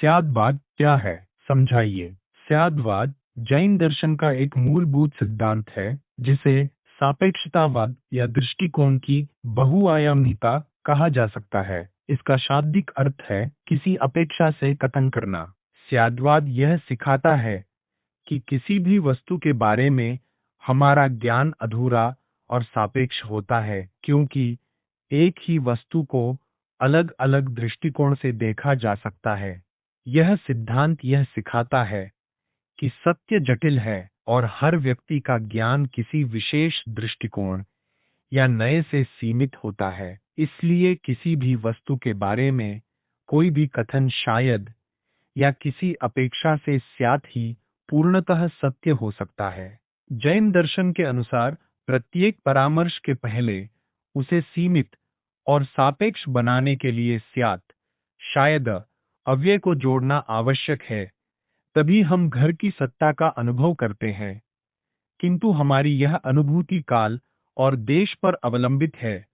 स्यादवाद क्या है, समझाइए। स्यादवाद जैन दर्शन का एक मूलभूत सिद्धांत है जिसे सापेक्षतावाद या दृष्टिकोण की बहुआयामीता कहा जा सकता है। इसका शाब्दिक अर्थ है किसी अपेक्षा से कथन करना। स्यादवाद यह सिखाता है कि किसी भी वस्तु के बारे में हमारा ज्ञान अधूरा और सापेक्ष होता है, क्योंकि एक ही वस्तु को अलग अलग दृष्टिकोण से देखा जा सकता है। यह सिद्धांत यह सिखाता है कि सत्य जटिल है और हर व्यक्ति का ज्ञान किसी विशेष दृष्टिकोण या नए से सीमित होता है। इसलिए किसी भी वस्तु के बारे में कोई भी कथन शायद या किसी अपेक्षा से स्यात् ही पूर्णतः सत्य हो सकता है। जैन दर्शन के अनुसार प्रत्येक परामर्श के पहले उसे सीमित और सापेक्ष बनाने के लिए स्यात् शायद अव्यय को जोड़ना आवश्यक है, तभी हम घर की सत्ता का अनुभव करते हैं। किंतु हमारी यह अनुभूति काल और देश पर अवलंबित है।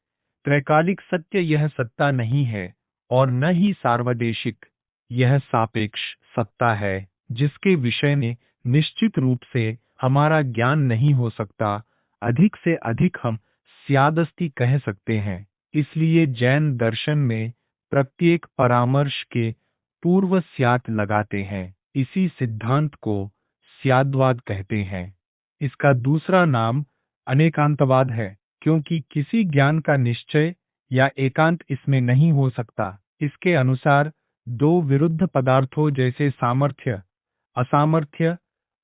त्रैकालिक सत्य यह सत्ता नहीं है और न ही सार्वदेशिक। यह सापेक्ष सत्ता है जिसके विषय में निश्चित रूप से हमारा ज्ञान नहीं हो सकता। अधिक से अधिक हम स्यादस्ति कह सकते हैं। इसलिए जैन दर्शन में प्रत्येक परामर्श के पूर्व स्यात् लगाते हैं। इसी सिद्धांत को स्याद्वाद कहते हैं। इसका दूसरा नाम अनेकांतवाद है, क्योंकि किसी ज्ञान का निश्चय या एकांत इसमें नहीं हो सकता। इसके अनुसार दो विरुद्ध पदार्थों जैसे सामर्थ्य, असामर्थ्य,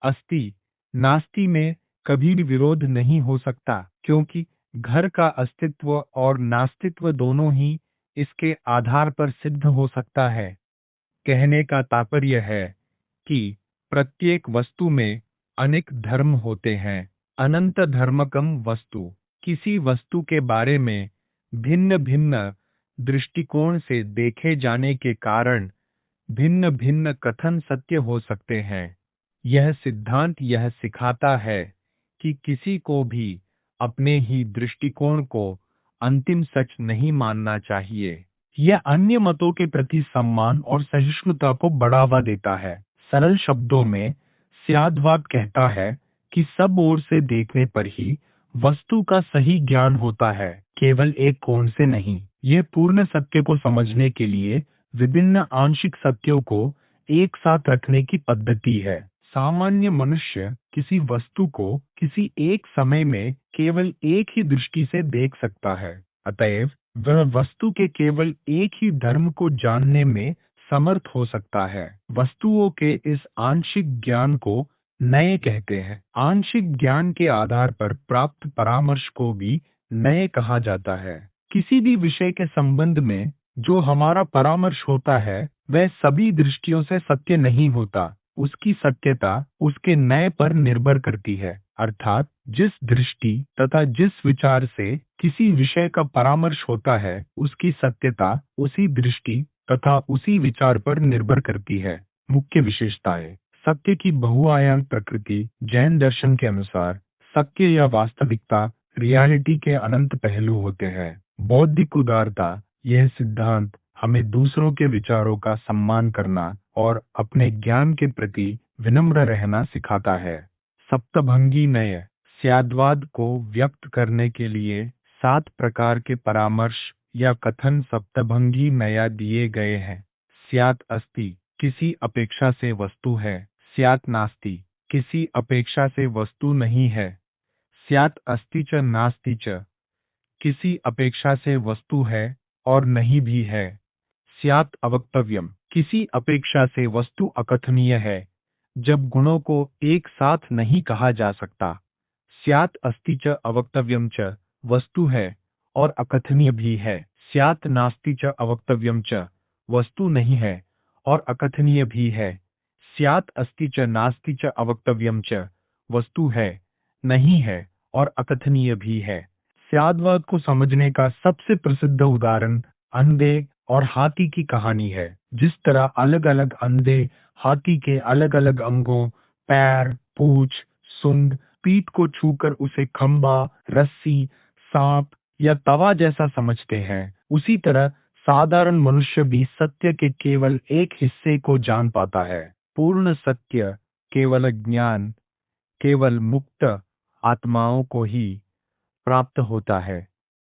अस्ति, नास्ति में कभी भी विरोध नहीं हो सकता, क्योंकि घर का अस्तित्व और नास्तित्व दोनों ही इसके आधार पर सिद्ध हो सकता है। कहने का तात्पर्य है कि प्रत्येक वस्तु में अनेक धर्म होते हैं। अनंत धर्मकम वस्तु। किसी वस्तु के बारे में भिन्न भिन्न दृष्टिकोण से देखे जाने के कारण भिन्न भिन्न कथन सत्य हो सकते हैं। यह सिद्धांत यह सिखाता है कि किसी को भी अपने ही दृष्टिकोण को अंतिम सच नहीं मानना चाहिए। यह अन्य मतों के प्रति सम्मान और सहिष्णुता को बढ़ावा देता है। सरल शब्दों में स्याद्वाद कहता है कि सब ओर से देखने पर ही वस्तु का सही ज्ञान होता है, केवल एक कोण से नहीं। यह पूर्ण सत्य को समझने के लिए विभिन्न आंशिक सत्यों को एक साथ रखने की पद्धति है। सामान्य मनुष्य किसी वस्तु को किसी एक समय में केवल एक ही दृष्टि से देख सकता है, अतएव वह वस्तु के केवल एक ही धर्म को जानने में समर्थ हो सकता है। वस्तुओं के इस आंशिक ज्ञान को नए कहते हैं। आंशिक ज्ञान के आधार पर प्राप्त परामर्श को भी नए कहा जाता है। किसी भी विषय के संबंध में जो हमारा परामर्श होता है वह सभी दृष्टियों से सत्य नहीं होता। उसकी सत्यता उसके नए पर निर्भर करती है, अर्थात जिस दृष्टि तथा जिस विचार से किसी विषय का परामर्श होता है उसकी सत्यता उसी दृष्टि तथा उसी विचार पर निर्भर करती है। मुख्य विशेषताएं। सत्य की बहुआयाम प्रकृति। जैन दर्शन के अनुसार सत्य या वास्तविकता रियलिटी के अनंत पहलू होते हैं। बौद्धिक उदारता। यह सिद्धांत हमें दूसरों के विचारों का सम्मान करना और अपने ज्ञान के प्रति विनम्र रहना सिखाता है। सप्तभंगी नय। स्याद्वाद को व्यक्त करने के लिए 7 प्रकार के परामर्श या कथन सप्तभंगी नया दिए गए हैं। स्यात् अस्ति, किसी अपेक्षा से वस्तु है। स्यात् नास्ति, किसी अपेक्षा से वस्तु नहीं है। स्यात् अस्ति च नास्ति च, किसी अपेक्षा से वस्तु है और नहीं भी है। स्यात् अवक्तव्यम, किसी अपेक्षा से वस्तु अकथनीय है जब गुणों को एक साथ नहीं कहा जा सकता। स्यात् अस्ति च अवक्तव्यम च, वस्तु है और अकथनीय भी है। स्यात् नास्ति च अवक्तव्यम च, वस्तु नहीं है और अकथनीय भी है। स्यात् अस्ति च नास्ति च अवक्तव्यम च, वस्तु है, नहीं है और अकथनीय भी है। स्याद्वाद को समझने का सबसे प्रसिद्ध उदाहरण अंधे और हाथी की कहानी है। जिस तरह अलग अलग अंधे हाथी के अलग अलग अंगों, पैर, पूंछ, सूंड, पीठ को छूकर उसे खंबा, रस्सी, सांप या तवा जैसा समझते हैं, उसी तरह साधारण मनुष्य भी सत्य के केवल एक हिस्से को जान पाता है। पूर्ण सत्य केवल ज्ञान, केवल मुक्त आत्माओं को ही प्राप्त होता है।